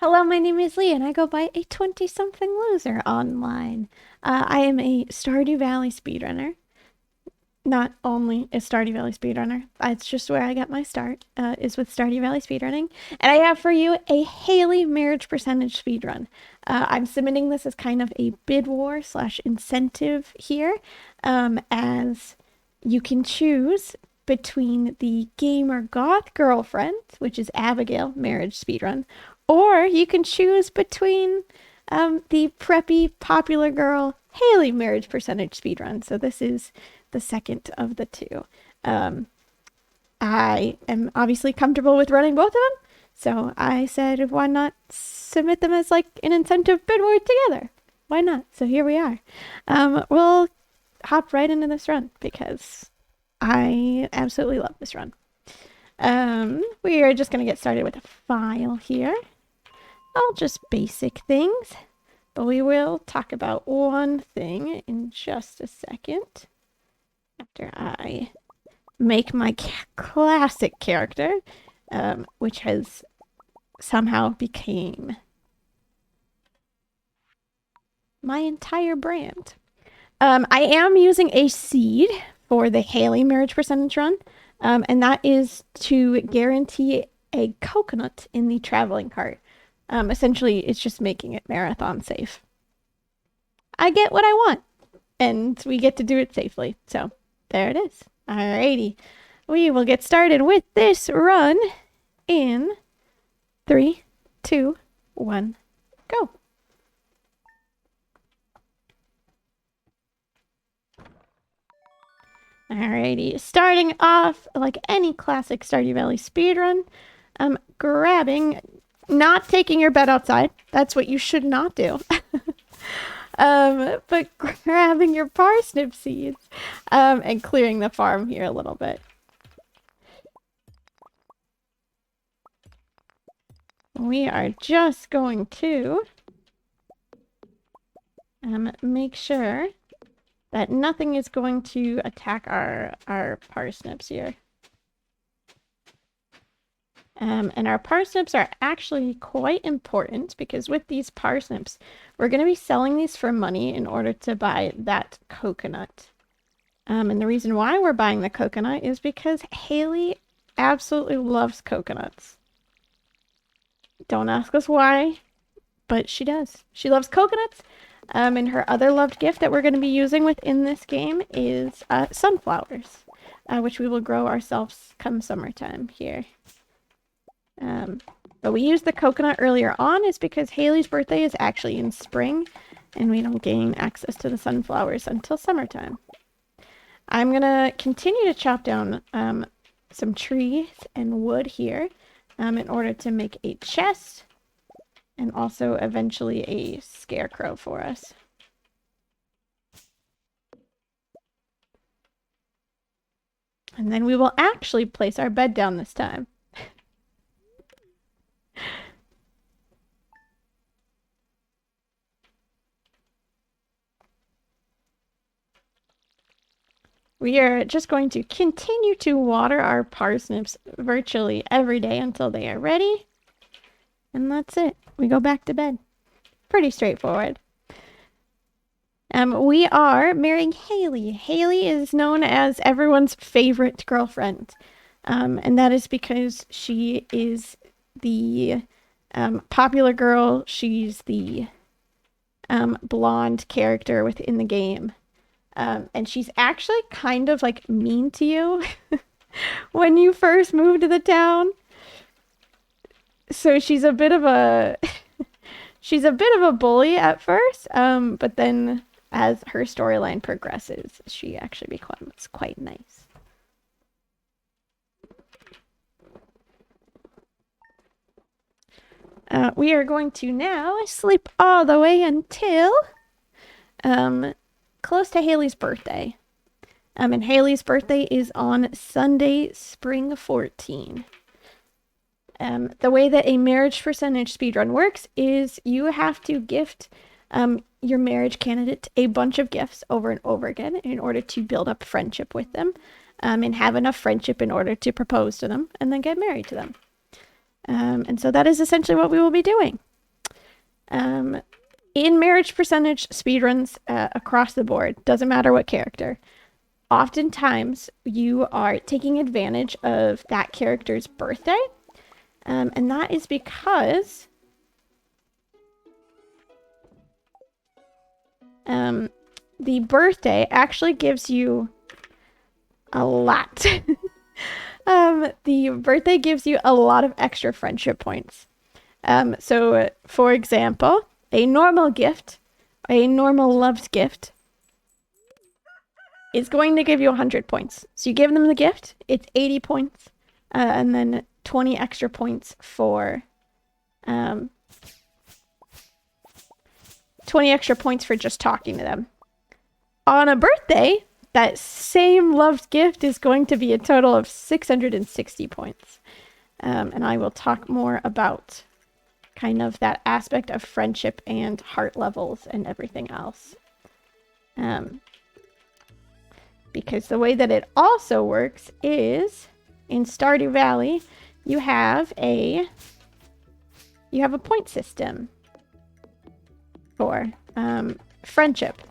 Hello, my name is Lee, and I go by a 20-something loser online. I am a Stardew Valley speedrunner. Not only a Stardew Valley speedrunner, it's just where I got my start, is with Stardew Valley speedrunning. And I have for you a Haley marriage percentage speedrun. I'm submitting this as kind of a bid war / incentive here, as you can choose between the gamer goth girlfriend, which is Abigail marriage speedrun, or you can choose between the preppy popular girl Haley marriage percentage speedrun. So this is the second of the two. I am obviously comfortable with running both of them, so I said, why not submit them as like an incentive bid war together? Why not? So here we are. We'll hop right into this run because I absolutely love this run. We are just going to get started with a file here. All just basic things, but we will talk about one thing in just a second after I make my classic character, which has somehow became my entire brand. I am using a seed for the Haley marriage percentage run, and that is to guarantee a coconut in the traveling cart. Essentially, it's just making it marathon safe. I get what I want, and we get to do it safely. So there it is. Alrighty. We will get started with this run in 3, 2, 1, go. Alrighty. Starting off like any classic Stardew Valley speedrun, grabbing, not taking your bed outside. That's what you should not do. But grabbing your parsnip seeds, and clearing the farm here a little bit. We are just going to make sure that nothing is going to attack our parsnips here. And our parsnips are actually quite important because with these parsnips, we're going to be selling these for money in order to buy that coconut. And the reason why we're buying the coconut is because Haley absolutely loves coconuts. Don't ask us why, but she does. She loves coconuts. And her other loved gift that we're going to be using within this game is sunflowers, which we will grow ourselves come summertime here. But we used the coconut earlier on is because Haley's birthday is actually in spring, and we don't gain access to the sunflowers until summertime. I'm going to continue to chop down some trees and wood here in order to make a chest and also eventually a scarecrow for us. And then we will actually place our bed down this time. We are just going to continue to water our parsnips virtually every day until they are ready. And that's it. We go back to bed. Pretty straightforward. We are marrying Haley. Haley is known as everyone's favorite girlfriend. And that is because she is the popular girl. She's the blonde character within the game. And she's actually kind of like mean to you when you first move to the town. So she's a bit of a she's a bit of a bully at first, but then as her storyline progresses, she actually becomes quite nice. We are going to now sleep all the way until close to Haley's birthday. And Haley's birthday is on Sunday, spring 14. The way that a marriage percentage speedrun works is you have to gift your marriage candidate a bunch of gifts over and over again in order to build up friendship with them, and have enough friendship in order to propose to them and then get married to them. And so that is essentially what we will be doing. In marriage percentage speedruns across the board, doesn't matter what character, oftentimes you are taking advantage of that character's birthday. And that is because the birthday actually gives you a lot. The birthday gives you a lot of extra friendship points. So, for example, a normal gift, a normal loved gift, is going to give you 100 points. So you give them the gift, it's 80 points, and then 20 extra points for 20 extra points for just talking to them. On a birthday, that same loved gift is going to be a total of 660 points. And I will talk more about kind of that aspect of friendship and heart levels and everything else. Because the way that it also works is in Stardew Valley, you have a point system for friendship.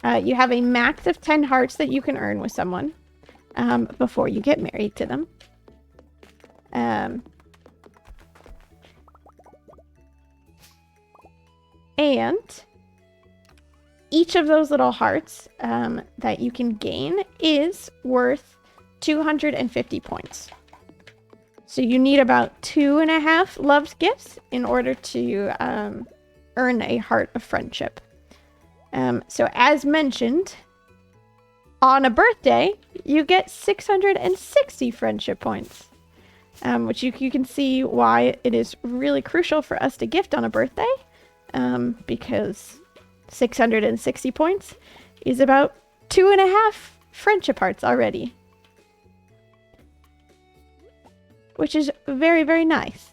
You have a max of 10 hearts that you can earn with someone before you get married to them. And each of those little hearts that you can gain is worth 250 points. So you need about 2.5 loved gifts in order to earn a heart of friendship. So as mentioned, on a birthday, you get 660 friendship points, which you can see why it is really crucial for us to gift on a birthday, because 660 points is about 2.5 friendship hearts already, which is very, very nice.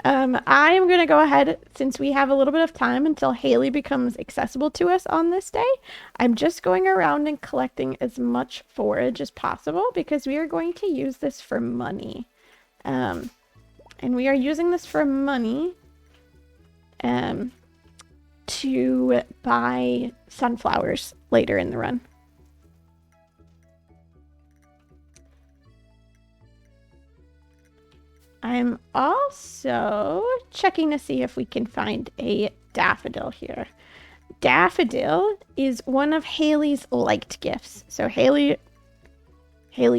I am going to go ahead, since we have a little bit of time until Haley becomes accessible to us on this day. I'm just going around and collecting as much forage as possible because we are going to use this for money. And we are using this for money to buy sunflowers later in the run. I'm also checking to see if we can find a daffodil here. Daffodil is one of Haley's liked gifts. So Haley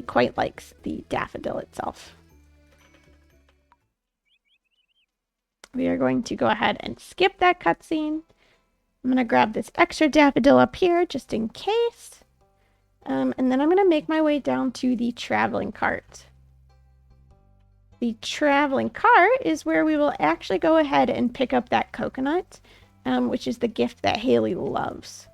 quite likes the daffodil itself. We are going to go ahead and skip that cutscene. I'm going to grab this extra daffodil up here just in case. And then I'm going to make my way down to the traveling cart. The traveling cart is where we will actually go ahead and pick up that coconut, which is the gift that Haley loves.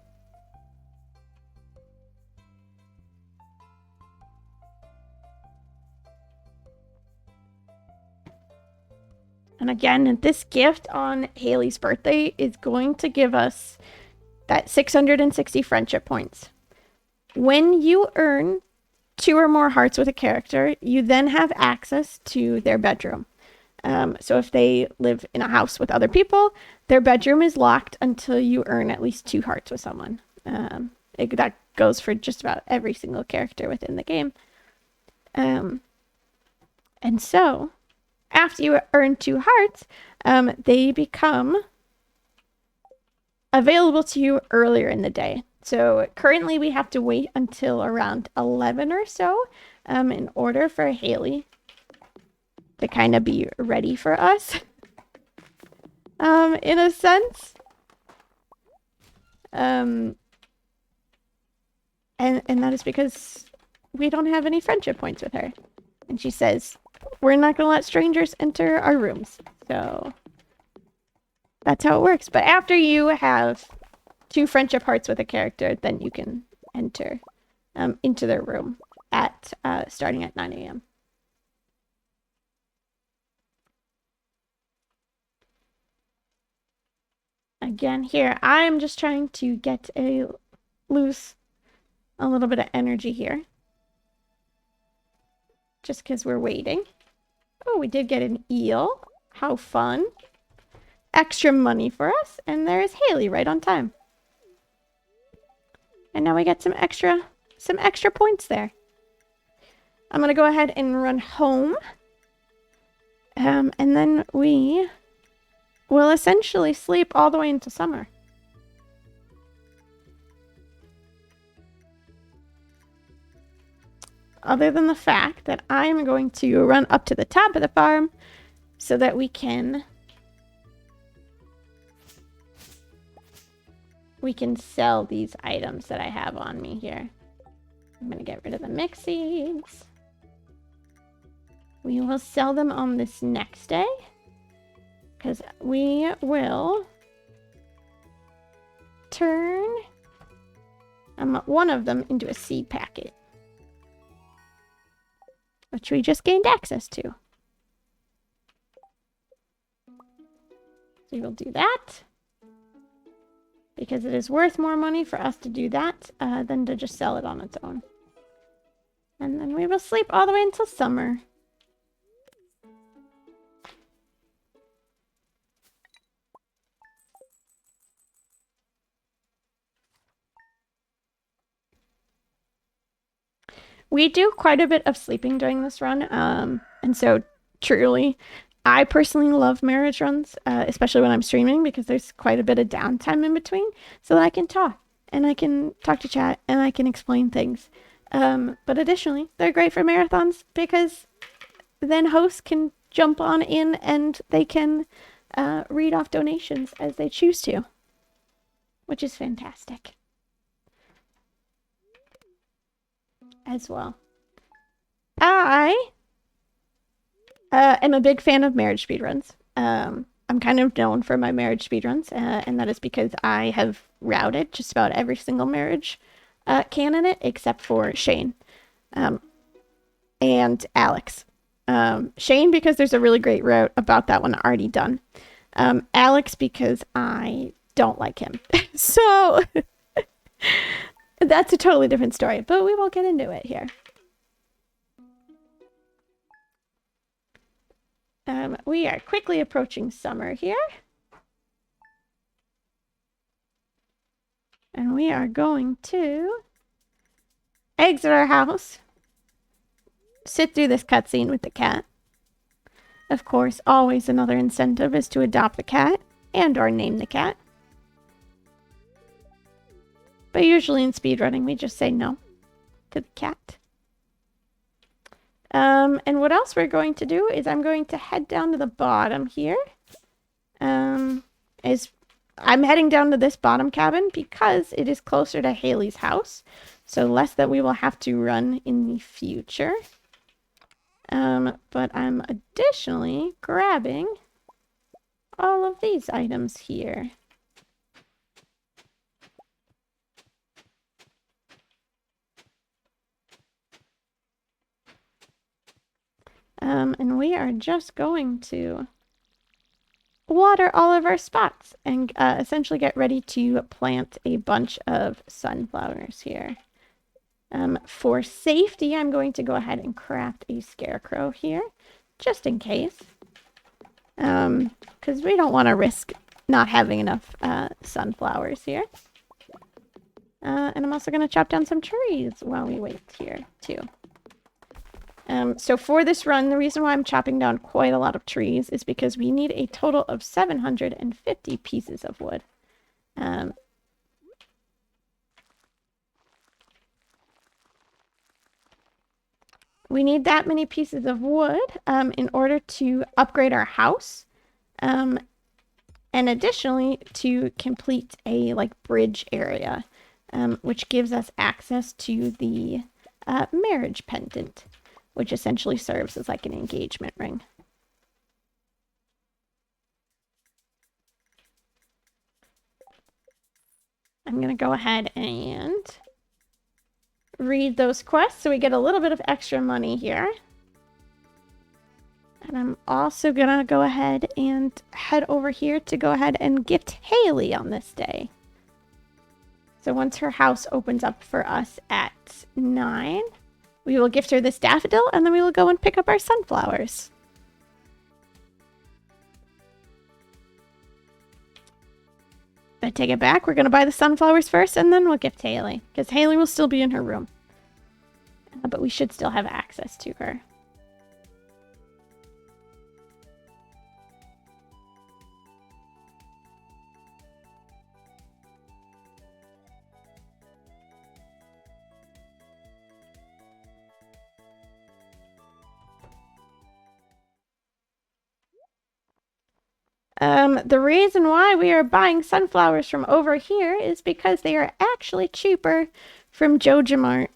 And again, this gift on Haley's birthday is going to give us that 660 friendship points. When you earn 2 or more hearts with a character, you then have access to their bedroom. So if they live in a house with other people, their bedroom is locked until you earn at least 2 hearts with someone. That goes for just about every single character within the game. And so, after you earn 2 hearts, they become available to you earlier in the day. So currently we have to wait until around 11 or so in order for Haley to kind of be ready for us, in a sense. And that is because we don't have any friendship points with her. And she says, we're not going to let strangers enter our rooms. So that's how it works. But after you have 2 friendship hearts with a character, then you can enter into their room at starting at 9 a.m. Again, here, I'm just trying to get lose a little bit of energy here. Just because we're waiting. Oh, we did get an eel. How fun. Extra money for us. And there's Haley right on time. And now we get some extra points there. I'm going to go ahead and run home. And then we will essentially sleep all the way into summer. Other than the fact that I'm going to run up to the top of the farm so that we can sell these items that I have on me here. I'm going to get rid of the mix seeds. We will sell them on this next day because we will turn one of them into a seed packet, which we just gained access to. So we'll do that because it is worth more money for us to do that than to just sell it on its own. And then we will sleep all the way until summer. We do quite a bit of sleeping during this run, and so truly, I personally love marriage runs, especially when I'm streaming, because there's quite a bit of downtime in between, so that I can talk, and I can talk to chat, and I can explain things. But additionally, they're great for marathons, because then hosts can jump on in, and they can read off donations as they choose to, which is fantastic. As well. I am a big fan of marriage speedruns. I'm kind of known for my marriage speedruns, and that is because I have routed just about every single marriage candidate except for Shane and Alex. Shane because there's a really great route about that one already done. Alex because I don't like him. So... That's a totally different story, but we won't get into it here. We are quickly approaching summer here. And we are going to exit our house, sit through this cutscene with the cat. Of course, always another incentive is to adopt the cat and or name the cat. But usually in speedrunning, we just say no to the cat. And what else we're going to do is I'm going to head down to the bottom here. I'm heading down to this bottom cabin because it is closer to Haley's house. So less that we will have to run in the future. But I'm additionally grabbing all of these items here. And we are just going to water all of our spots and essentially get ready to plant a bunch of sunflowers here. For safety, I'm going to go ahead and craft a scarecrow here, just in case. Because we don't want to risk not having enough sunflowers here. And I'm also going to chop down some trees while we wait here, too. So for this run, the reason why I'm chopping down quite a lot of trees is because we need a total of 750 pieces of wood. We need that many pieces of wood in order to upgrade our house. And additionally, to complete a bridge area, which gives us access to the marriage pendant, which essentially serves as like an engagement ring. I'm going to go ahead and read those quests so we get a little bit of extra money here. And I'm also going to go ahead and head over here to go ahead and gift Haley on this day. So once her house opens up for us at 9, we will gift her this daffodil, and then we will go and pick up our sunflowers. I take it back. We're going to buy the sunflowers first, and then we'll gift Haley. Because Haley will still be in her room. But we should still have access to her. The reason why we are buying sunflowers from over here is because they are actually cheaper from JojaMart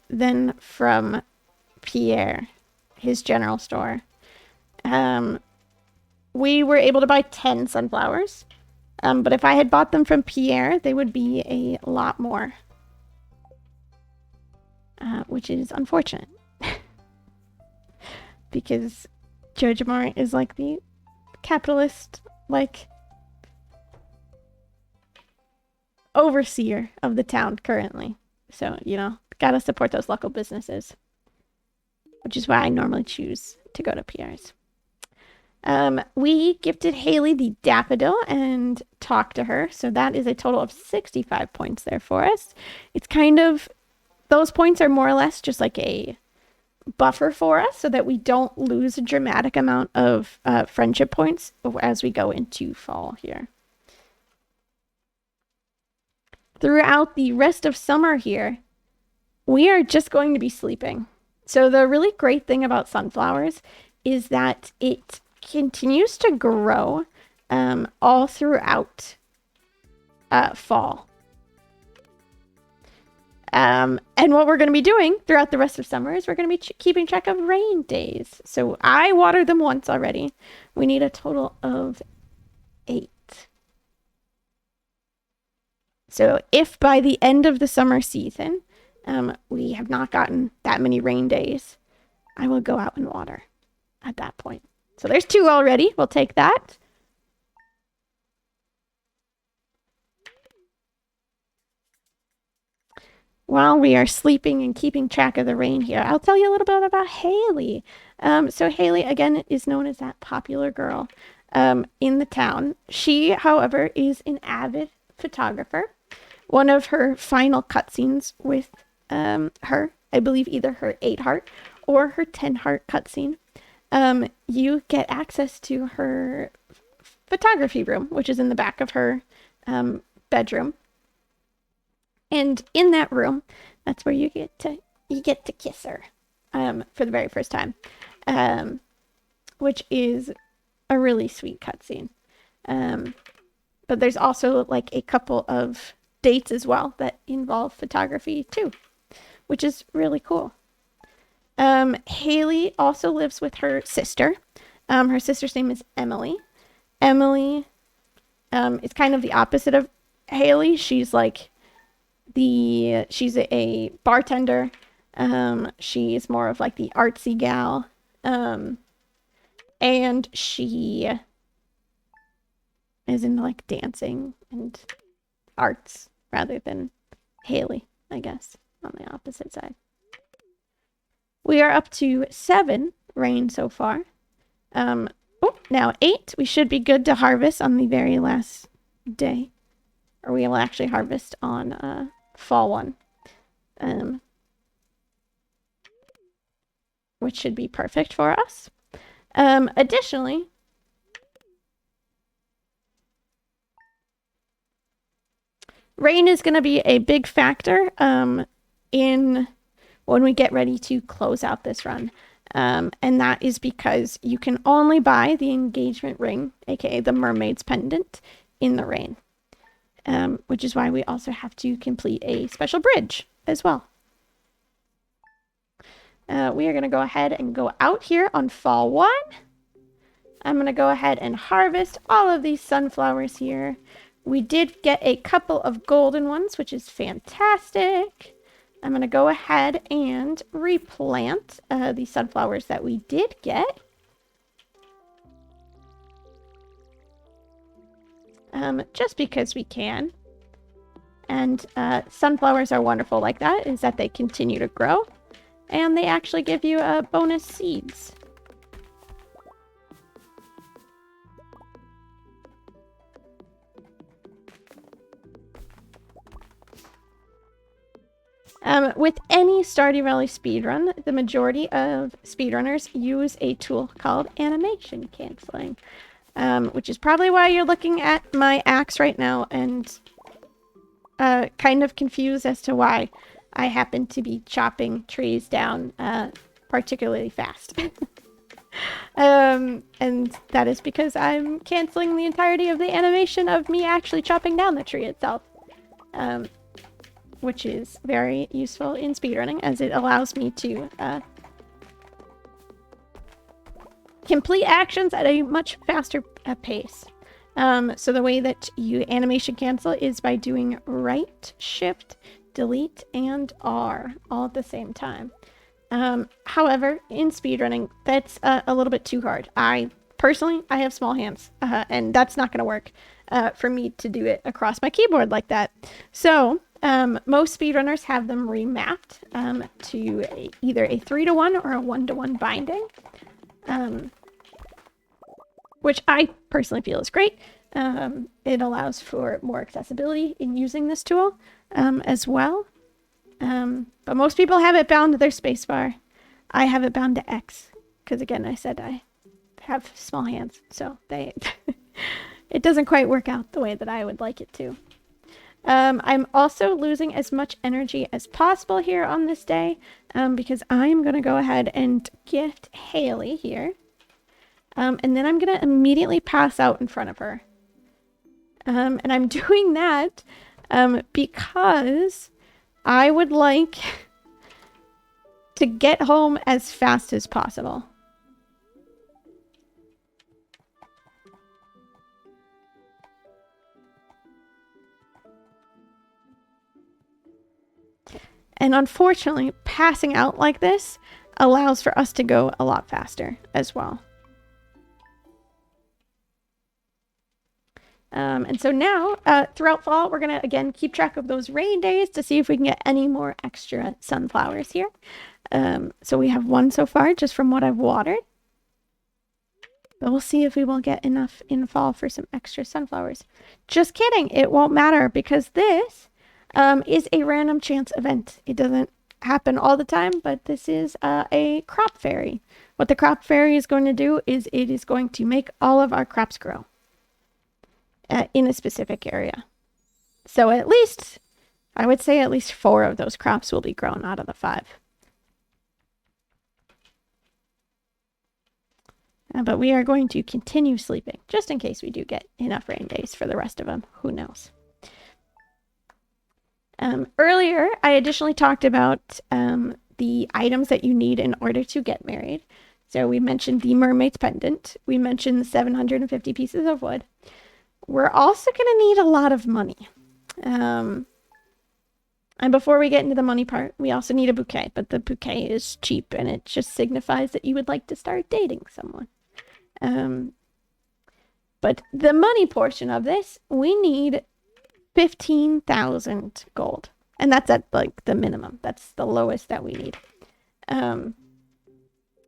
than from Pierre, his general store. We were able to buy 10 sunflowers, but if I had bought them from Pierre, they would be a lot more, which is unfortunate because JojaMart is like the capitalist, like, overseer of the town currently. So, you know, gotta support those local businesses, which is why I normally choose to go to Pierre's. We gifted Haley the daffodil and talked to her, so that is a total of 65 points there for us. It's kind of, those points are more or less just like a buffer for us so that we don't lose a dramatic amount of friendship points as we go into fall here. Throughout the rest of summer here, we are just going to be sleeping. So the really great thing about sunflowers is that it continues to grow all throughout fall. And what we're going to be doing throughout the rest of summer is we're going to be keeping track of rain days. So I watered them once already. We need a total of 8. So if by the end of the summer season, we have not gotten that many rain days, I will go out and water at that point. So there's 2 already. We'll take that. While we are sleeping and keeping track of the rain here, I'll tell you a little bit about Haley. So Haley, again, is known as that popular girl in the town. She, however, is an avid photographer. One of her final cutscenes with her, I believe either her 8-heart or her 10-heart cutscene, you get access to her photography room, which is in the back of her bedroom. And in that room, that's where you get to kiss her for the very first time, which is a really sweet cutscene. But there's also like a couple of dates as well that involve photography too, which is really cool. Haley also lives with her sister. Her sister's name is Emily. Emily is kind of the opposite of Haley. She's like she's a bartender. She's more of like the artsy gal. And she is into like dancing and arts rather than Haley, I guess, on the opposite side. We are up to 7 rain so far. Now 8. We should be good to harvest on the very last day. Or we will actually harvest on fall 1. Which should be perfect for us. Additionally, rain is going to be a big factor in when we get ready to close out this run. And that is because you can only buy the engagement ring, aka the mermaid's pendant, in the rain. Which is why we also have to complete a special bridge as well. We are going to go ahead and go out here on fall 1. I'm going to go ahead and harvest all of these sunflowers here. We did get a couple of golden ones, which is fantastic. I'm going to go ahead and replant the sunflowers that we did get. Just because we can. And sunflowers are wonderful like that, is that they continue to grow. And they actually give you bonus seeds. With any Stardew Valley speedrun, the majority of speedrunners use a tool called animation canceling, which is probably why you're looking at my axe right now and kind of confused as to why I happen to be chopping trees down particularly fast. And that is because I'm canceling the entirety of the animation of me actually chopping down the tree itself. Which is very useful in speedrunning, as it allows me to complete actions at a much faster pace. So the way that you animation cancel is by doing right, shift, delete, and R all at the same time. However, in speedrunning, that's a little bit too hard. Personally, I have small hands, and that's not going to work for me to do it across my keyboard like that. So most speedrunners have them remapped to either a 3:1 or a 1:1 binding, which I personally feel is great. It allows for more accessibility in using this tool as well. But most people have it bound to their spacebar. I have it bound to X because, again, I said I have small hands, so it doesn't quite work out the way that I would like it to. I'm also losing as much energy as possible here on this day because I'm going to go ahead and gift Haley here. And then I'm going to immediately pass out in front of her. And I'm doing that because I would like to get home as fast as possible. And unfortunately, passing out like this allows for us to go a lot faster as well. And so now, throughout fall, we're going to, again, keep track of those rain days to see if we can get any more extra sunflowers here. So we have one so far, just from what I've watered. But we'll see if we will get enough in fall for some extra sunflowers. Just kidding. It won't matter because this is a random chance event. It doesn't happen all the time, but this is a crop fairy. What the crop fairy is going to do is it is going to make all of our crops grow in a specific area. So at least, I would say at least 4 of those crops will be grown out of the 5. But we are going to continue sleeping, just in case we do get enough rain days for the rest of them. Who knows? Earlier, I additionally talked about the items that you need in order to get married. So we mentioned the mermaid's pendant. We mentioned the 750 pieces of wood. We're also going to need a lot of money. And before we get into the money part, we also need a bouquet. But the bouquet is cheap, and it just signifies that you would like to start dating someone. But the money portion of this, we need 15,000 gold. And that's at like the minimum. That's the lowest that we need. And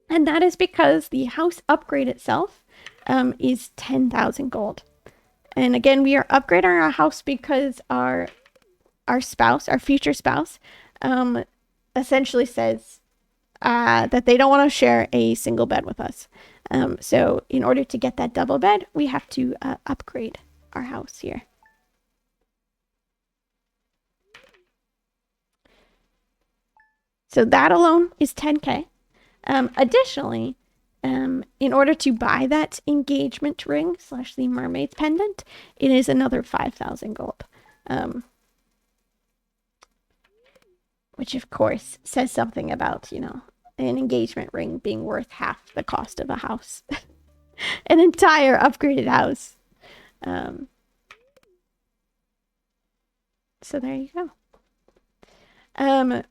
that is because the house upgrade itself is 10,000 gold. And again, we are upgrading our house because our spouse, our future spouse, essentially says that they don't want to share a single bed with us. So in order to get that double bed, we have to upgrade our house here. So that alone is 10K. Additionally, in order to buy that engagement ring / the mermaid's pendant, it is another 5,000 gold. Which of course says something about, an engagement ring being worth half the cost of a house. An entire upgraded house. So there you go.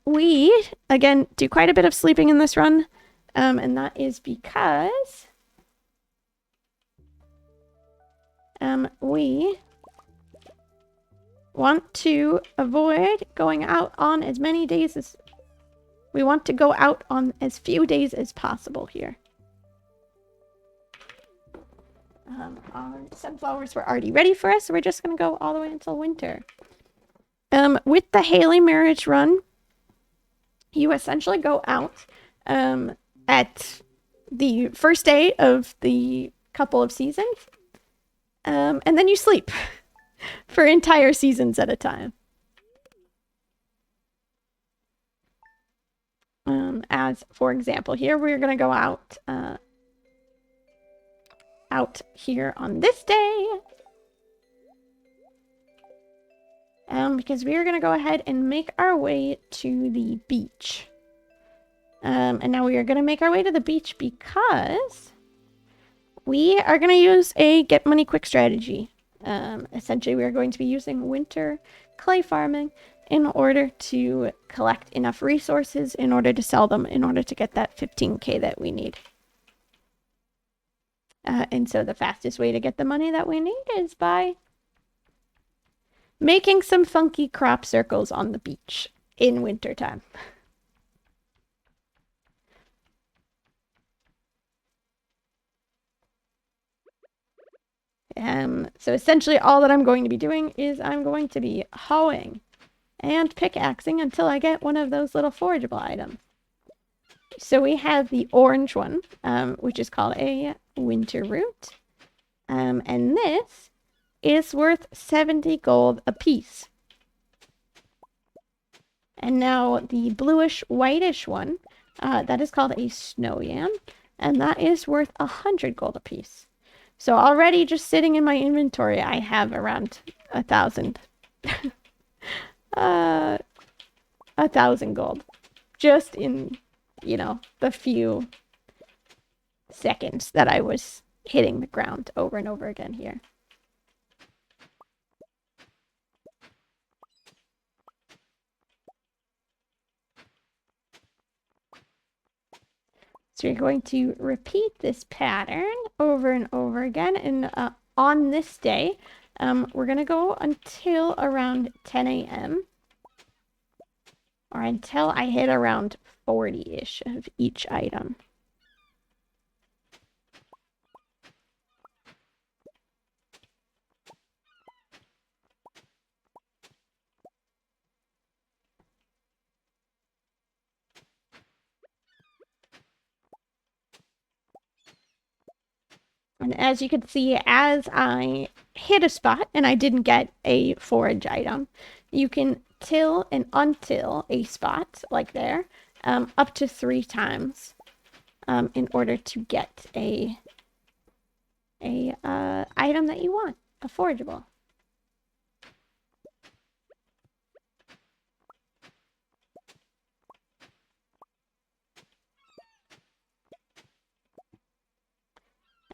We, again, do quite a bit of sleeping in this run. And that is because we want to avoid going out on as many days as... We want to go out on as few days as possible here. Our sunflowers were already ready for us, so we're just going to go all the way until winter. With the Haley marriage run, You essentially go out at the first day of the couple of seasons, and then you sleep for entire seasons at a time. As for example, here we're gonna go out here on this day, because we are gonna go ahead and make our way to the beach. And now we are gonna make our way to the beach because we are gonna use a get money quick strategy. Essentially, we are going to be using winter clay farming in order to collect enough resources in order to sell them in order to get that 15k that we need. And so the fastest way to get the money that we need is by making some funky crop circles on the beach in wintertime. So essentially all that I'm going to be doing is I'm going to be hoeing and pickaxing until I get one of those little forageable items. So we have the orange one, which is called a winter root. And this is worth 70 gold a piece. And now the bluish whitish one, that is called a snow yam, and that is worth 100 gold a piece. So already just sitting in my inventory, I have around 1,000. 1,000 gold. Just in, you know, the few seconds that I was hitting the ground over and over again here. So you're going to repeat this pattern over and over again. And on this day, we're going to go until around 10 a.m. or until I hit around 40-ish of each item. And as you can see, as I hit a spot and I didn't get a forage item, you can till and untill a spot like there up to 3 times in order to get a item that you want, a forageable.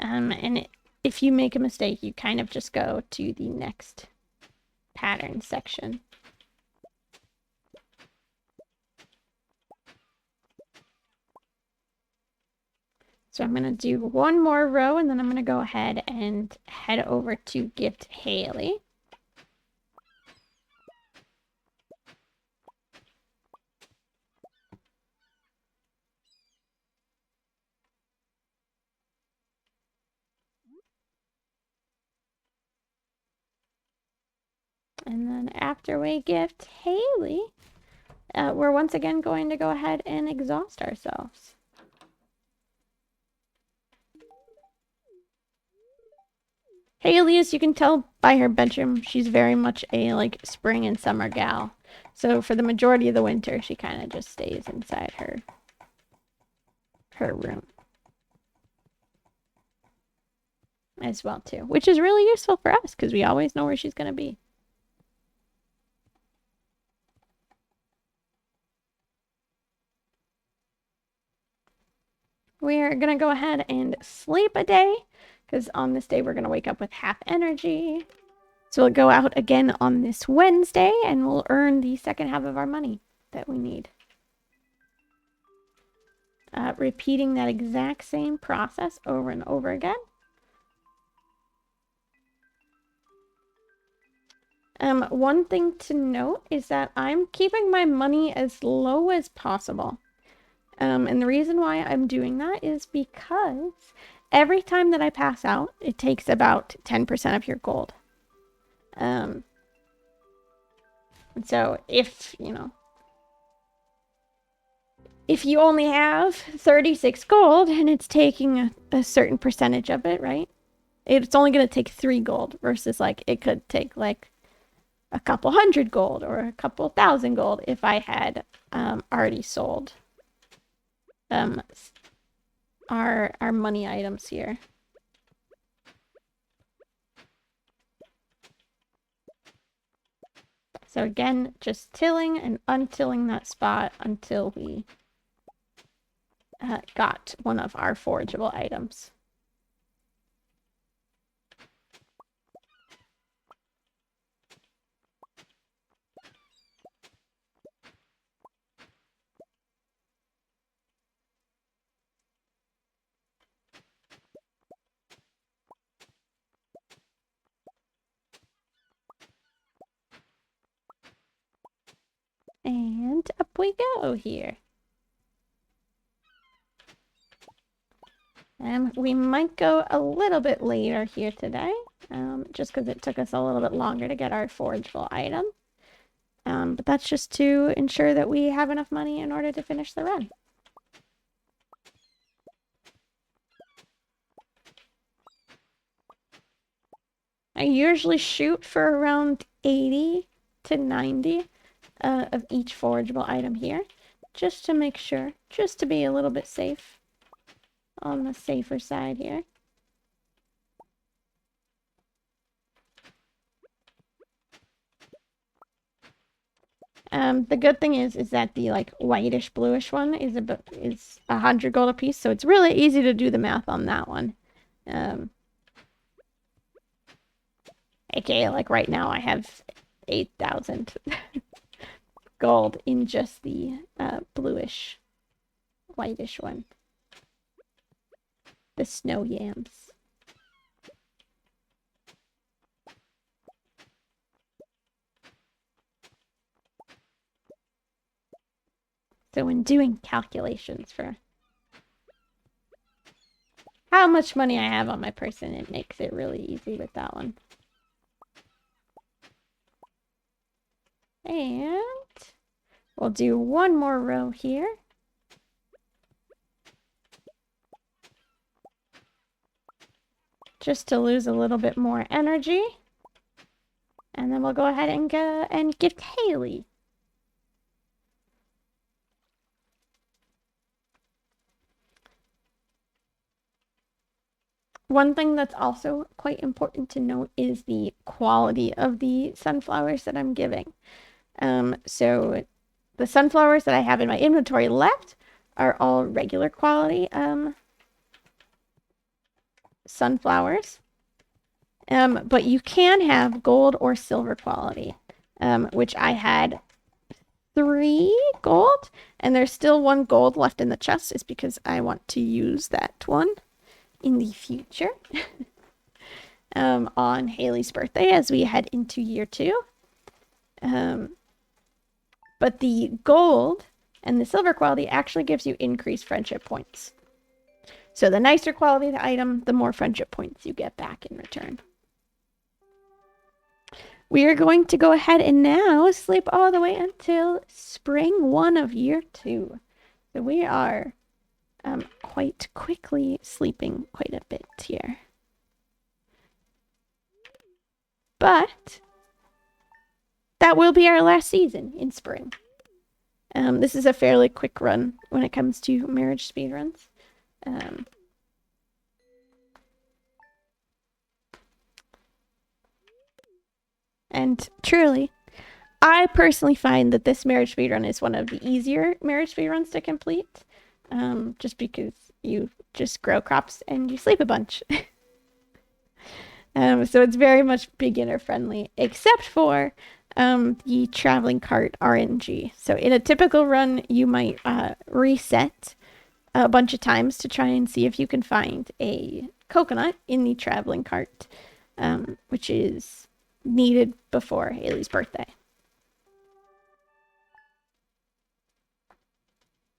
And if you make a mistake, you kind of just go to the next pattern section. So I'm going to do one more row, and then I'm going to go ahead and head over to gift Haley. And then after we gift Haley, we're once again going to go ahead and exhaust ourselves. Haley, as you can tell by her bedroom, she's very much a like spring and summer gal. So for the majority of the winter, she kind of just stays inside her room as well too, which is really useful for us because we always know where she's going to be. We're going to go ahead and sleep a day because on this day we're going to wake up with half energy. So we'll go out again on this Wednesday and we'll earn the second half of our money that we need. Repeating that exact same process over and over again. One thing to note is that I'm keeping my money as low as possible. And the reason why I'm doing that is because every time that I pass out, it takes about 10% of your gold. And so if, you know, if you only have 36 gold and it's taking a certain percentage of it, right? It's only going to take 3 gold versus like it could take like a couple hundred gold or a couple thousand gold if I had already sold our money items here. So again, just tilling and untilling that spot until we got one of our forageable items. And up we go here. And we might go a little bit later here today, just because it took us a little bit longer to get our forageable item. But that's just to ensure that we have enough money in order to finish the run. I usually shoot for around 80 to 90 of each forageable item here, just to make sure, just to be a little bit safe, on the safer side here. The good thing is that the like whitish bluish one is 100 gold a piece, so it's really easy to do the math on that one. AKA like right now I have 8,000 gold in just the bluish whitish one. The snow yams. So when doing calculations for how much money I have on my person, it makes it really easy with that one. And we'll do one more row here. Just to lose a little bit more energy. And then we'll go ahead and go and gift Haley. One thing that's also quite important to note is the quality of the sunflowers that I'm giving. So the sunflowers that I have in my inventory left are all regular quality sunflowers. But you can have gold or silver quality, which I had 3 gold, and there's still 1 gold left in the chest. Is because I want to use that one in the future on Haley's birthday as we head into year 2. But the gold and the silver quality actually gives you increased friendship points. So the nicer quality the item, the more friendship points you get back in return. We are going to go ahead and now sleep all the way until spring 1 of year 2. So we are quite quickly sleeping quite a bit here. But that will be our last season in spring. This is a fairly quick run when it comes to marriage speedruns. And truly, I personally find that this marriage speedrun is one of the easier marriage speedruns to complete. Just because you just grow crops and you sleep a bunch. So it's very much beginner friendly, except for the traveling cart RNG. So in a typical run, you might reset a bunch of times to try and see if you can find a coconut in the traveling cart, which is needed before Haley's birthday.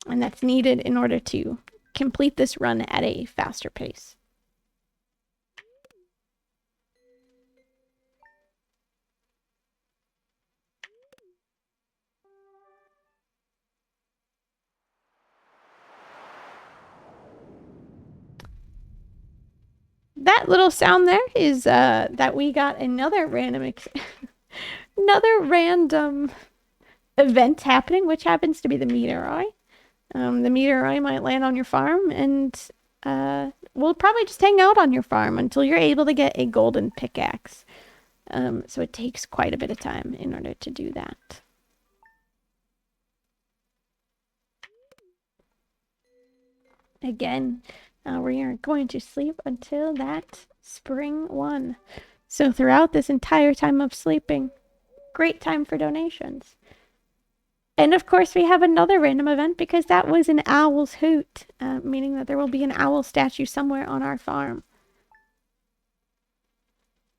And that's needed in order to complete this run at a faster pace. that little sound there is that we got another random another random event happening, which happens to be the meteorite. The meteorite might land on your farm, and we'll probably just hang out on your farm until you're able to get a golden pickaxe. So it takes quite a bit of time in order to do that. Again, we are going to sleep until that spring 1. So throughout this entire time of sleeping, great time for donations. And of course, we have another random event because that was an owl's hoot, meaning that there will be an owl statue somewhere on our farm.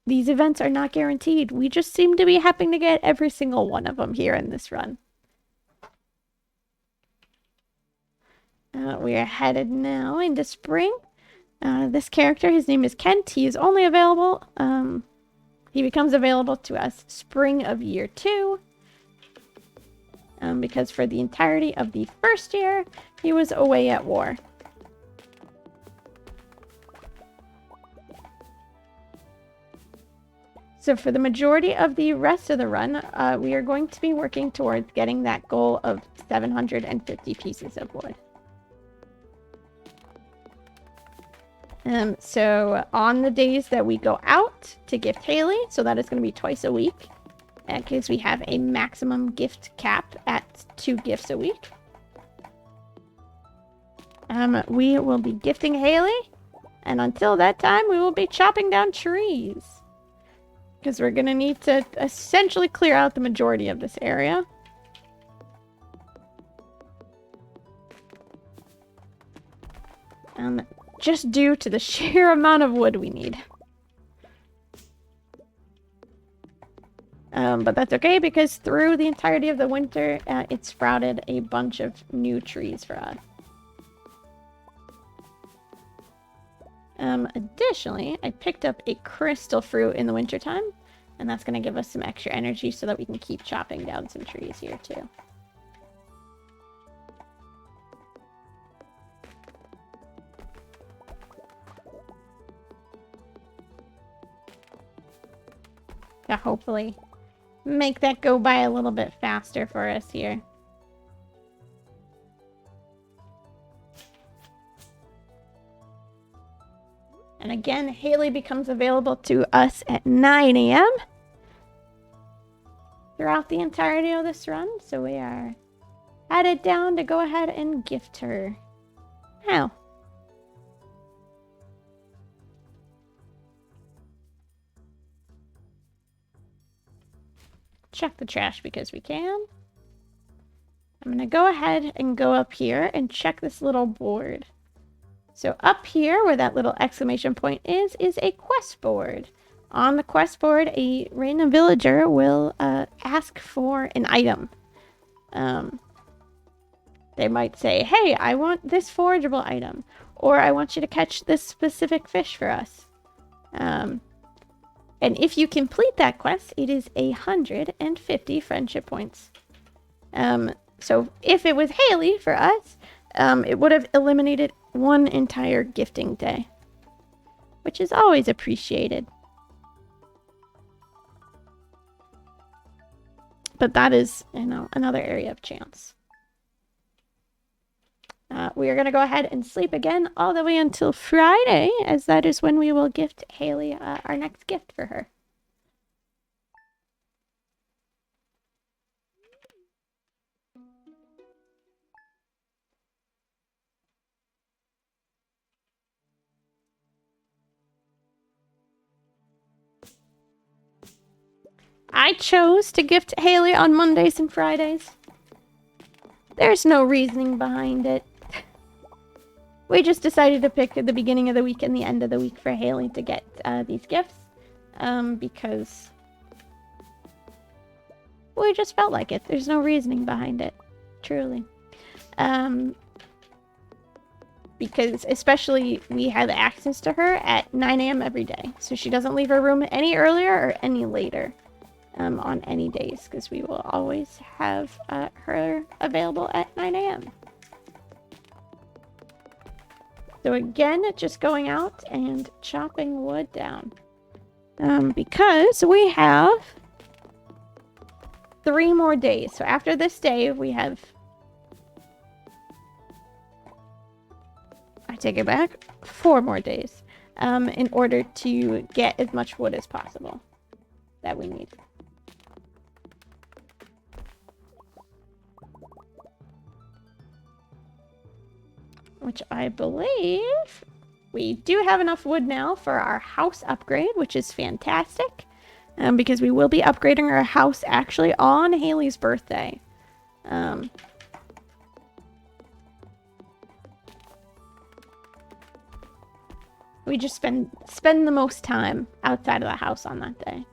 These events are not guaranteed. We just seem to be happening to get every single one of them here in this run. We are headed now into spring. This character, his name is Kent. He is only available, he becomes available to us spring of year 2. Because for the entirety of the first year, he was away at war. So for the majority of the rest of the run, we are going to be working towards getting that goal of 750 pieces of wood. So on the days that we go out to gift Haley, so that is going to be twice a week, because we have a maximum gift cap at 2 gifts a week. We will be gifting Haley, and until that time, we will be chopping down trees. Because we're going to need to essentially clear out the majority of this area. Just due to the sheer amount of wood we need. But that's okay because through the entirety of the winter, it sprouted a bunch of new trees for us. Additionally, I picked up a crystal fruit in the wintertime, and that's going to give us some extra energy so that we can keep chopping down some trees here too. To hopefully make that go by a little bit faster for us here. And again, Haley becomes available to us at 9 a.m. throughout the entirety of this run. So we are headed down to go ahead and gift her. Now, check the trash because we can. I'm going to go ahead and go up here and check this little board. So up here, where that little exclamation point is a quest board. On the quest board, a random villager will ask for an item. They might say, hey, I want this forageable item. Or I want you to catch this specific fish for us. And if you complete that quest, it is 150 friendship points. So if it was Haley for us, it would have eliminated one entire gifting day, which is always appreciated. But that is, another area of chance. We are going to go ahead and sleep again all the way until Friday, as that is when we will gift Haley our next gift for her. I chose to gift Haley on Mondays and Fridays. There's no reasoning behind it. We just decided to pick the beginning of the week and the end of the week for Haley to get these gifts. Because we just felt like it. There's no reasoning behind it. Truly. Because especially we have access to her at 9 a.m. every day. So she doesn't leave her room any earlier or any later. On any days, because we will always have her available at 9 a.m. So again, just going out and chopping wood down. Because we have 3 more days. So after this day, we have... I take it back. 4 more days. In order to get as much wood as possible that we need. Which I believe we do have enough wood now for our house upgrade, which is fantastic. Because we will be upgrading our house actually on Haley's birthday. We just spend the most time outside of the house on that day.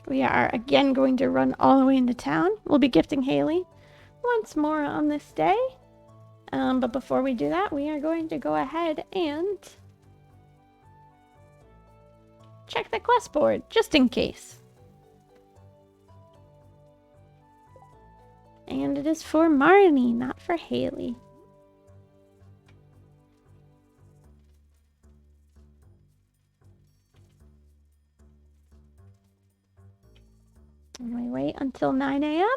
We are again going to run all the way into town. We'll be gifting Haley once more on this day. But before we do that, we are going to go ahead and check the quest board, just in case. And it is for Marnie, not for Haley. And we wait until 9 a.m.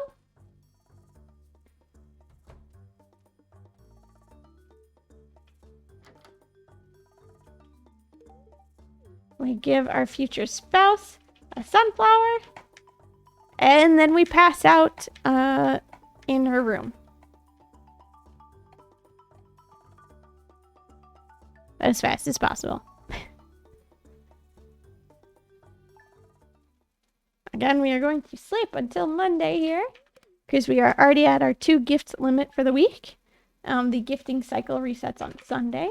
We give our future spouse a sunflower. And then we pass out in her room. As fast as possible. Again, we are going to sleep until Monday here. Because we are already at our 2 gift limit for the week. The gifting cycle resets on Sunday.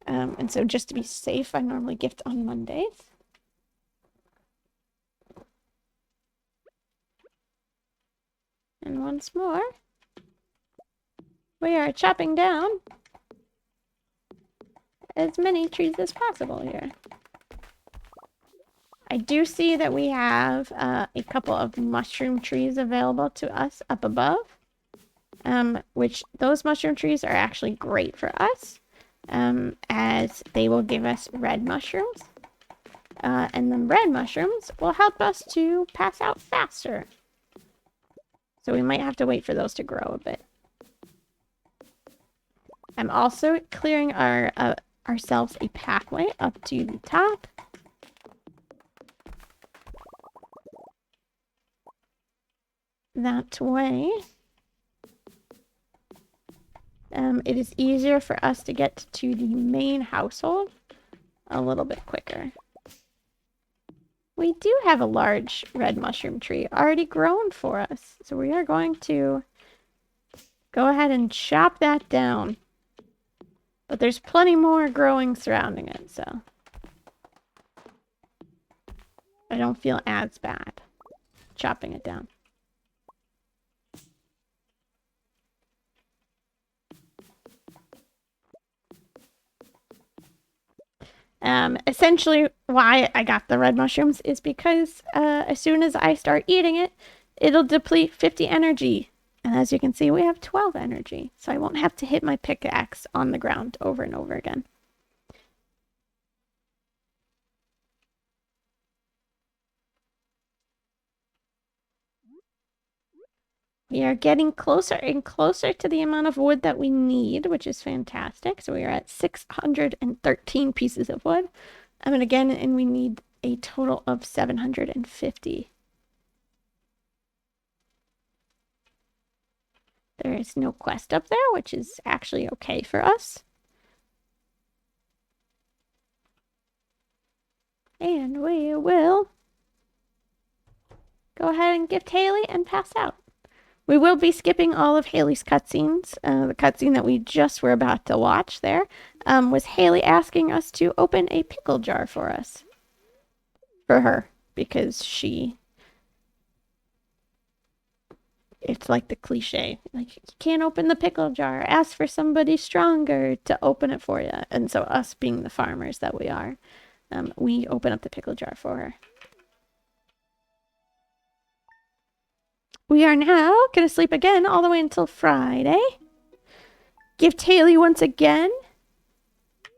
And so just to be safe, I normally gift on Mondays. And once more, we are chopping down as many trees as possible here. I do see that we have a couple of mushroom trees available to us up above. Which those mushroom trees are actually great for us. As they will give us red mushrooms. And the red mushrooms will help us to pass out faster. So we might have to wait for those to grow a bit. I'm also clearing ourselves a pathway up to the top. That way, it is easier for us to get to the main household a little bit quicker. We do have a large red mushroom tree already grown for us. So we are going to go ahead and chop that down. But there's plenty more growing surrounding it, so I don't feel as bad chopping it down. Essentially, why I got the red mushrooms is because as soon as I start eating it, it'll deplete 50 energy. And as you can see, we have 12 energy. So I won't have to hit my pickaxe on the ground over and over again. We are getting closer and closer to the amount of wood that we need, which is fantastic. So we are at 613 pieces of wood. And we need a total of 750. There is no quest up there, which is actually okay for us. And we will go ahead and gift Haley and pass out. We will be skipping all of Haley's cutscenes. The cutscene that we just were about to watch there was Haley asking us to open a pickle jar for us. For her. Because it's like the cliche. Like, you can't open the pickle jar. Ask for somebody stronger to open it for you. And so us being the farmers that we are, we open up the pickle jar for her. we are now going to sleep again all the way until Friday. Gift Haley once again.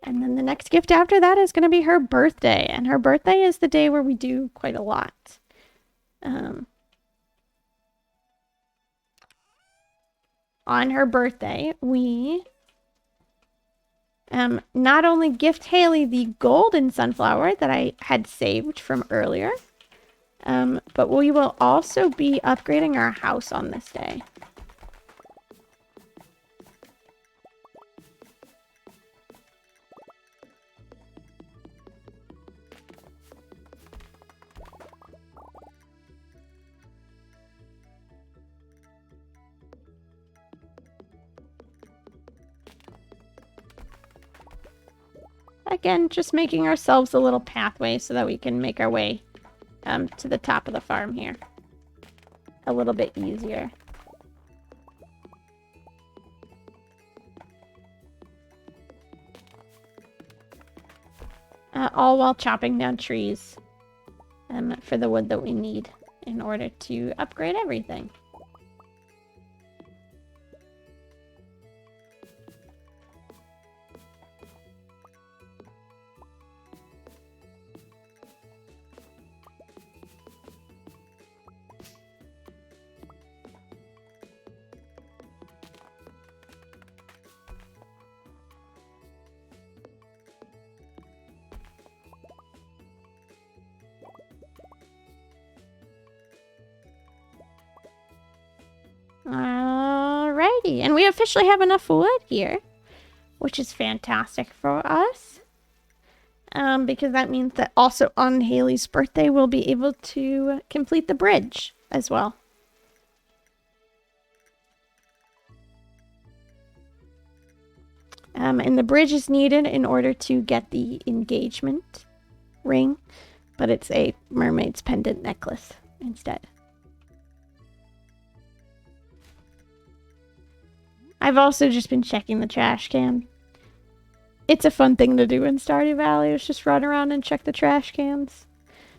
And then the next gift after that is going to be her birthday. And her birthday is the day where we do quite a lot. On her birthday, we not only gift Haley the golden sunflower that I had saved from earlier, but we will also be upgrading our house on this day. Again, just making ourselves a little pathway so that we can make our way to the top of the farm here a little bit easier. All while chopping down trees for the wood that we need in order to upgrade everything. Alrighty, and we officially have enough wood here, which is fantastic for us. Because that means that also on Haley's birthday, we'll be able to complete the bridge as well. And the bridge is needed in order to get the engagement ring, but it's a mermaid's pendant necklace instead. I've also just been checking the trash can. It's a fun thing to do in Stardew Valley, is just run around and check the trash cans.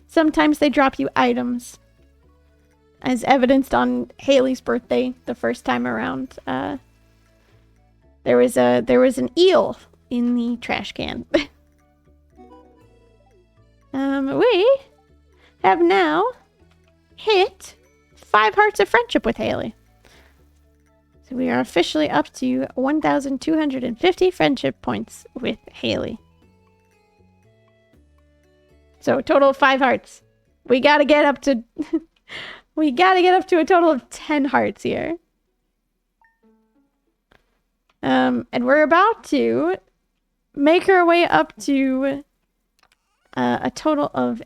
Sometimes they drop you items. As evidenced on Haley's birthday the first time around. There was an eel in the trash can. We have now hit 5 hearts of friendship with Haley. So we are officially up to 1,250 friendship points with Haley. So a total of 5 hearts. We gotta get up to we gotta get up to a total of 10 hearts here. And we're about to make our way up to a total of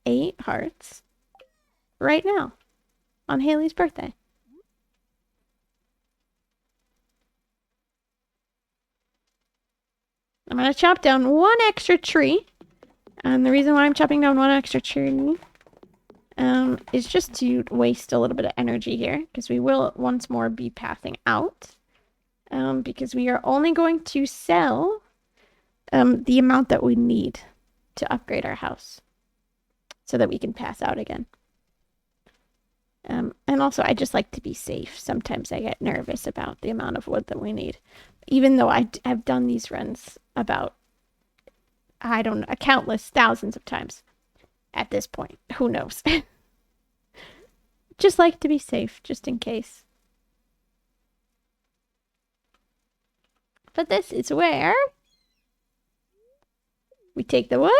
8 hearts right now on Haley's birthday. I'm going to chop down 1 extra tree. And the reason why I'm chopping down 1 extra tree is just to waste a little bit of energy here, because we will once more be passing out. Because we are only going to sell the amount that we need to upgrade our house so that we can pass out again. And also, I just like to be safe. Sometimes I get nervous about the amount of wood that we need. Even though I've done these runs about, I don't know, countless thousands of times at this point. Who knows? Just like to be safe, just in case. But this is where we take the wood.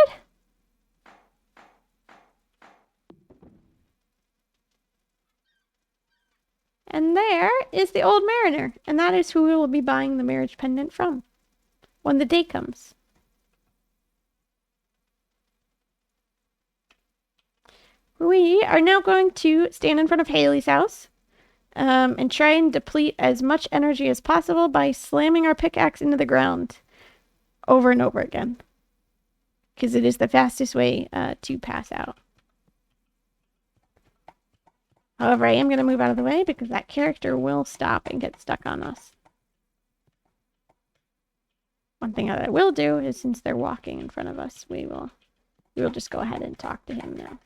And there is the old mariner. And that is who we will be buying the marriage pendant from when the day comes. We are now going to stand in front of Haley's house and try and deplete as much energy as possible by slamming our pickaxe into the ground over and over again. Because it is the fastest way to pass out. However, I am going to move out of the way because that character will stop and get stuck on us. One thing that I will do is, since they're walking in front of us, we will just go ahead and talk to him now.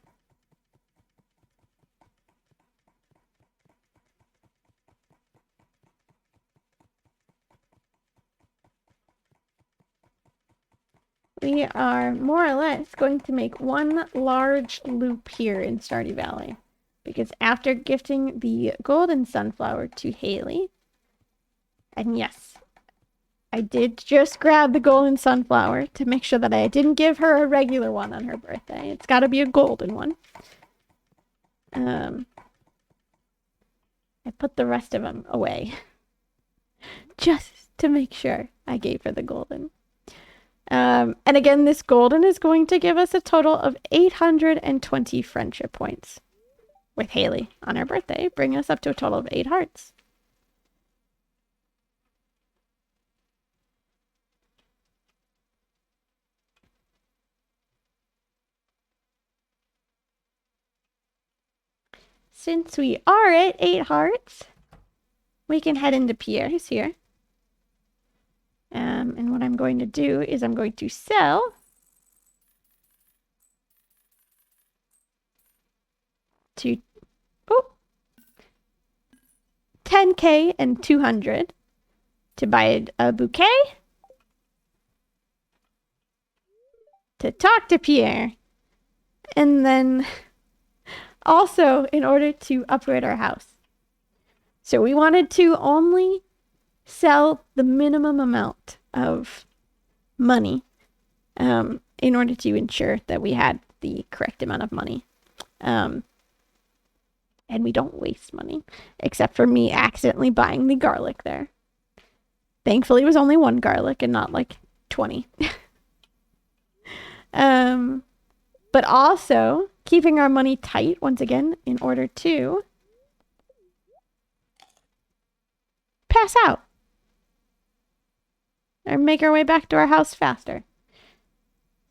we are more or less going to make one large loop here in Stardew Valley. Because after gifting the golden sunflower to Haley, and yes, I did just grab the golden sunflower to make sure that I didn't give her a regular one on her birthday. It's got to be a golden one. I put the rest of them away just to make sure I gave her the golden. And again, this golden is going to give us a total of 820 friendship points with Haley on her birthday, bringing us up to a total of 8 hearts. Since we are at 8 hearts, we can head into Pierre's here. And what I'm going to do is I'm going to sell to 10k and 200 to buy a bouquet, to talk to Pierre, and then also in order to upgrade our house. So we wanted to only sell the minimum amount of money in order to ensure that we had the correct amount of money. And we don't waste money, except for me accidentally buying the garlic there. Thankfully, it was only 1 garlic and not like 20. But also keeping our money tight once again in order to pass out or make our way back to our house faster.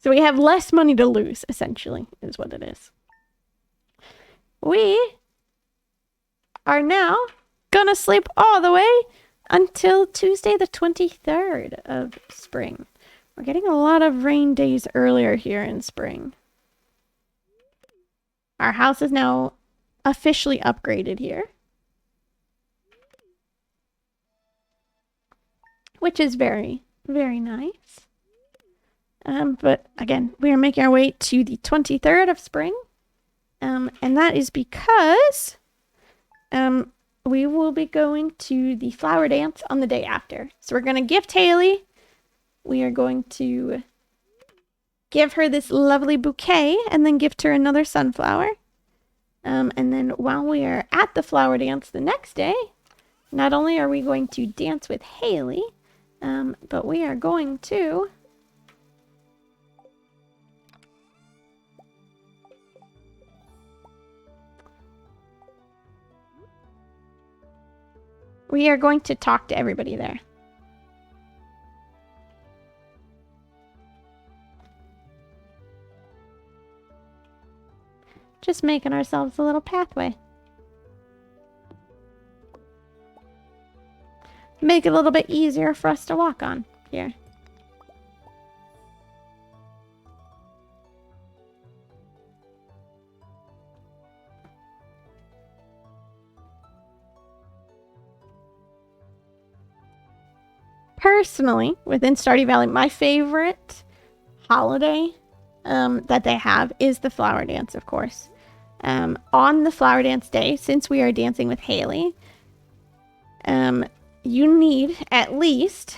So we have less money to lose, essentially, is what it is. We are now gonna sleep all the way until Tuesday the 23rd of spring. We're getting a lot of rain days earlier here in spring. Our house is now officially upgraded here, which is very, very nice. But again, we are making our way to the 23rd of spring. And that is because we will be going to the flower dance on the day after. So we're going to gift Haley. We are going to give her this lovely bouquet and then gift her another sunflower. And then while we are at the flower dance the next day, not only are we going to dance with Haley, but we are going to talk to everybody there. Just making ourselves a little pathway. Make it a little bit easier for us to walk on here. Personally, within Stardew Valley, my favorite holiday that they have is the flower dance, of course. On the flower dance day, since we are dancing with Haley, you need at least,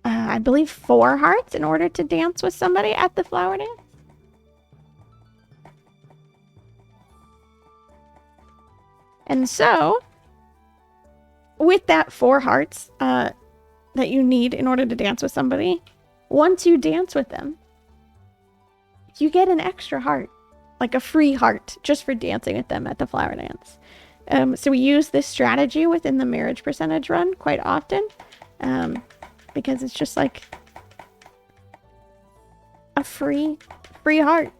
I believe, 4 hearts in order to dance with somebody at the flower dance. And so, with that 4 hearts that you need in order to dance with somebody, once you dance with them, you get an extra heart, like a free heart, just for dancing with them at the flower dance. So we use this strategy within the marriage percentage run quite often, because it's just like a free heart.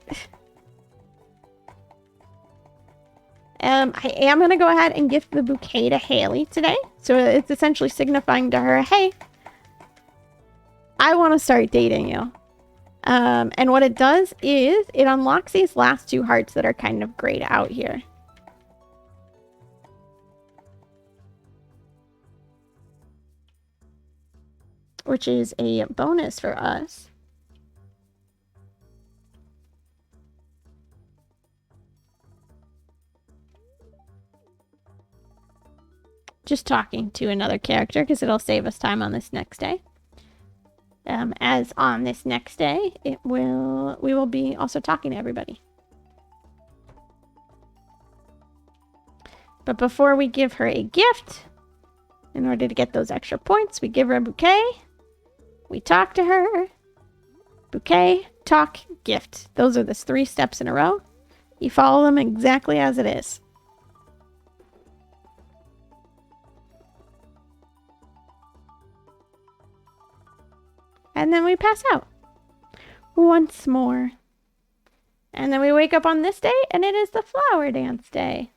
I am going to go ahead and gift the bouquet to Haley today. So it's essentially signifying to her, hey, I want to start dating you. And what it does is it unlocks these last 2 hearts that are kind of grayed out here. which is a bonus for us. Just talking to another character because it'll save us time on this next day. As on this next day, we will be also talking to everybody. But before we give her a gift, in order to get those extra points, we give her a bouquet. We talk to her. Bouquet, talk, gift. Those are the 3 steps in a row. You follow them exactly as it is. And then we pass out. Once more. And then we wake up on this day, and it is the flower dance day.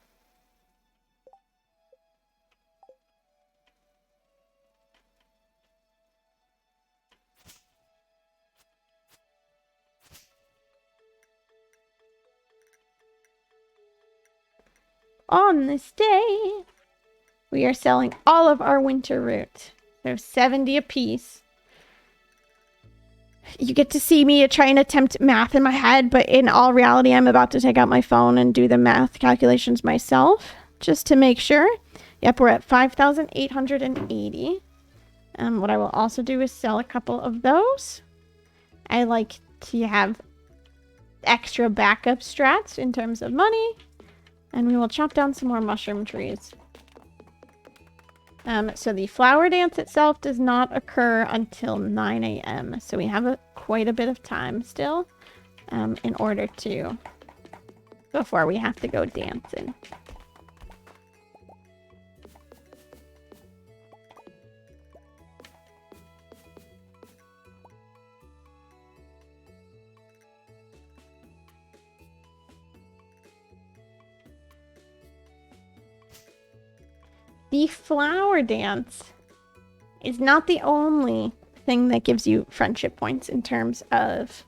On this day, we are selling all of our winter root. There's 70 apiece. You get to see me try and attempt math in my head, but in all reality, I'm about to take out my phone and do the math calculations myself, just to make sure. Yep, we're at 5,880. What I will also do is sell a couple of those. I like to have extra backup strats in terms of money. And we will chop down some more mushroom trees. So the flower dance itself does not occur until 9 a.m. So we have quite a bit of time still in order to, before we have to go dancing. The flower dance is not the only thing that gives you friendship points in terms of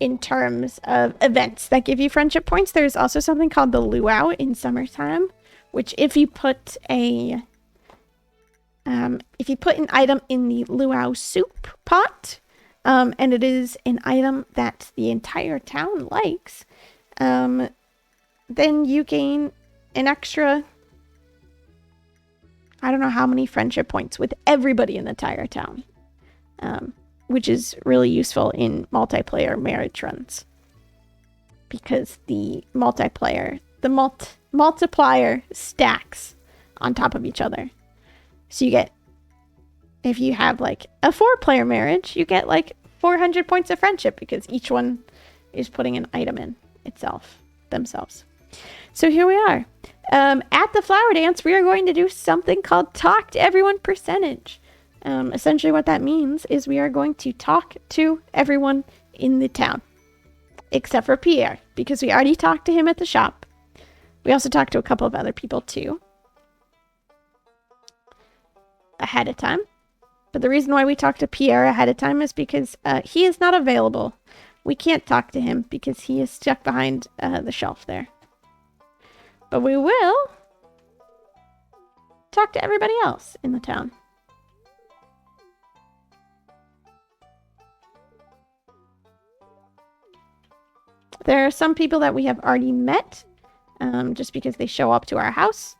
events that give you friendship points. There's also something called the luau in summertime, which if you put an item in the luau soup pot, and it is an item that the entire town likes, then you gain an extra, I don't know how many friendship points with everybody in the entire town, which is really useful in multiplayer marriage runs, because the multiplier stacks on top of each other. So you get, if you have like a 4-player marriage, you get like 400 points of friendship because each one is putting an item in themselves. So here we are. At the flower dance, we are going to do something called Talk to Everyone percentage. Essentially what that means is we are going to talk to everyone in the town. Except for Pierre, because we already talked to him at the shop. We also talked to a couple of other people too. Ahead of time. But the reason why we talked to Pierre ahead of time is because he is not available. We can't talk to him because he is stuck behind the shelf there. But we will talk to everybody else in the town. There are some people that we have already met, just because they show up to our house.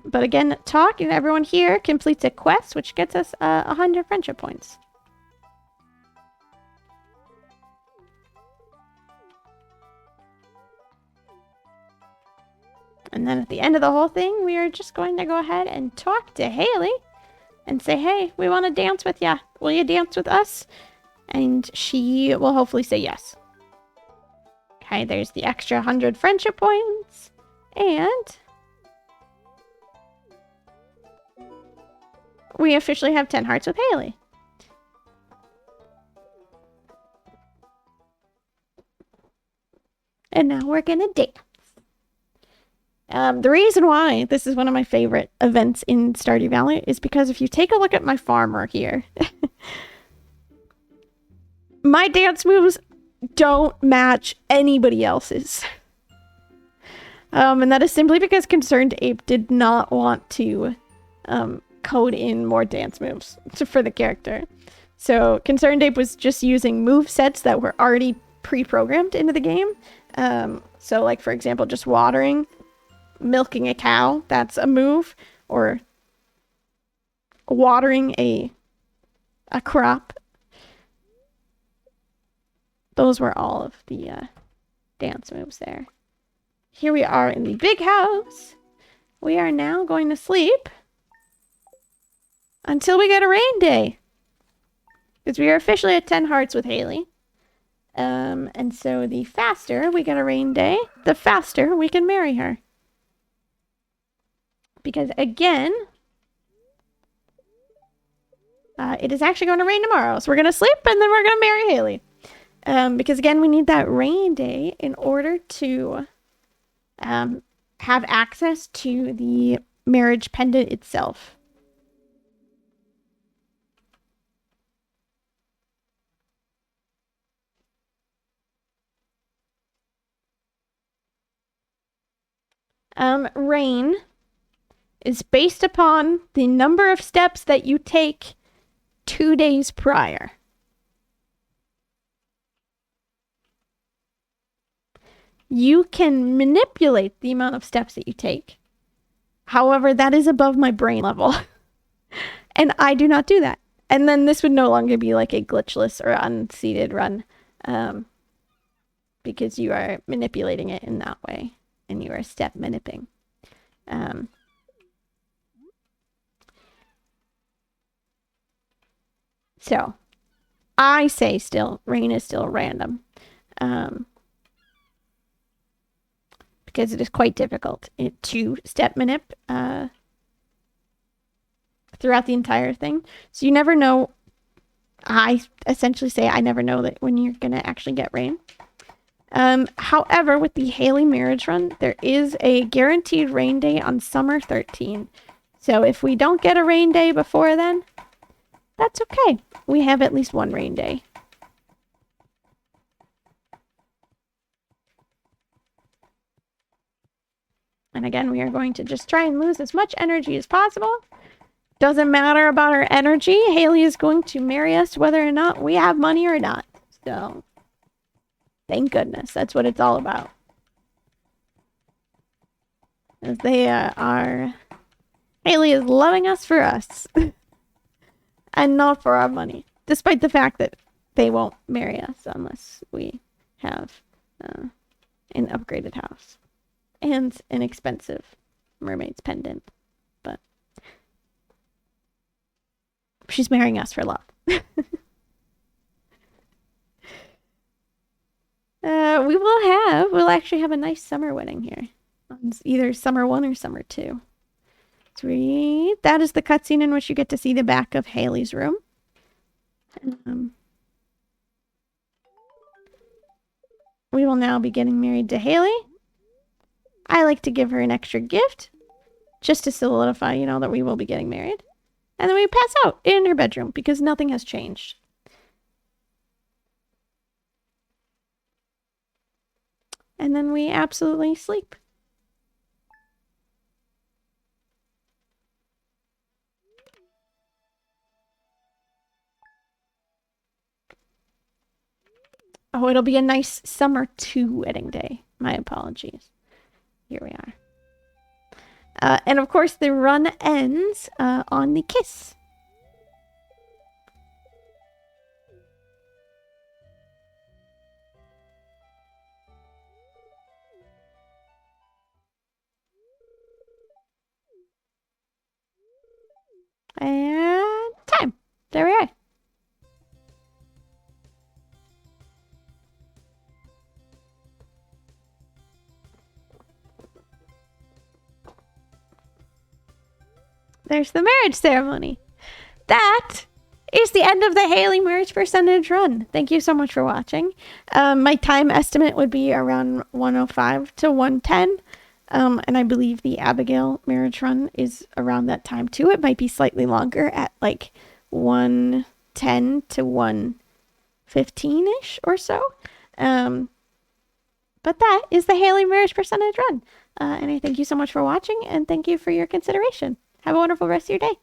But again, talking to everyone here completes a quest, which gets us 100 friendship points. And then at the end of the whole thing, we are just going to go ahead and talk to Haley and say, hey, we want to dance with ya. Will you dance with us? And she will hopefully say yes. Okay, there's the extra 100 friendship points. And we officially have 10 hearts with Haley. And now we're gonna dance. The reason why this is one of my favorite events in Stardew Valley is because if you take a look at my farmer here, my dance moves don't match anybody else's. And that is simply because Concerned Ape did not want to code in more dance moves for the character. So Concerned Ape was just using move sets that were already pre-programmed into the game. So like, for example, just watering, milking a cow, that's a move, or watering a crop. Those were all of the dance moves there. Here we are in the big house. We are now going to sleep until we get a rain day. Because we are officially at 10 hearts with Haley. And so the faster we get a rain day, the faster we can marry her. Because again, it is actually going to rain tomorrow. So we're going to sleep and then we're going to marry Haley. Because again, we need that rain day in order to have access to the marriage pendant itself. Rain is based upon the number of steps that you take 2 days prior. You can manipulate the amount of steps that you take. However, that is above my brain level. And I do not do that. And then this would no longer be like a glitchless or unseeded run. Because you are manipulating it in that way. And you are step maniping. So, I say still, rain is still random. Because it is quite difficult to step manip throughout the entire thing. So you never know. I essentially say I never know that when you're going to actually get rain. However, with the Haley marriage run, there is a guaranteed rain day on summer 13. So if we don't get a rain day before then, that's okay. We have at least one rain day. And again, we are going to just try and lose as much energy as possible. Doesn't matter about our energy. Haley is going to marry us whether or not we have money or not. So, thank goodness. That's what it's all about. As they are... Haley is loving us for us. And not for our money. Despite the fact that they won't marry us unless we have an upgraded house. And an expensive mermaid's pendant. But she's marrying us for love. We'll actually have a nice summer wedding here. It's either summer 1 or summer 2. Sweet. That is the cutscene in which you get to see the back of Haley's room. We will now be getting married to Haley. I like to give her an extra gift just to solidify, you know, that we will be getting married. And then we pass out in her bedroom because nothing has changed. And then we absolutely sleep. Oh, it'll be a nice summer 2 wedding day. My apologies. Here we are. And of course, the run ends on the kiss. And time. There we are. There's the marriage ceremony. That is the end of the Haley marriage percentage run. Thank you so much for watching. My time estimate would be around 105 to 110. And I believe the Abigail marriage run is around that time too. It might be slightly longer at like 110 to 115-ish or so. But that is the Haley Marriage Percentage Run. And I thank you so much for watching, and thank you for your consideration. Have a wonderful rest of your day.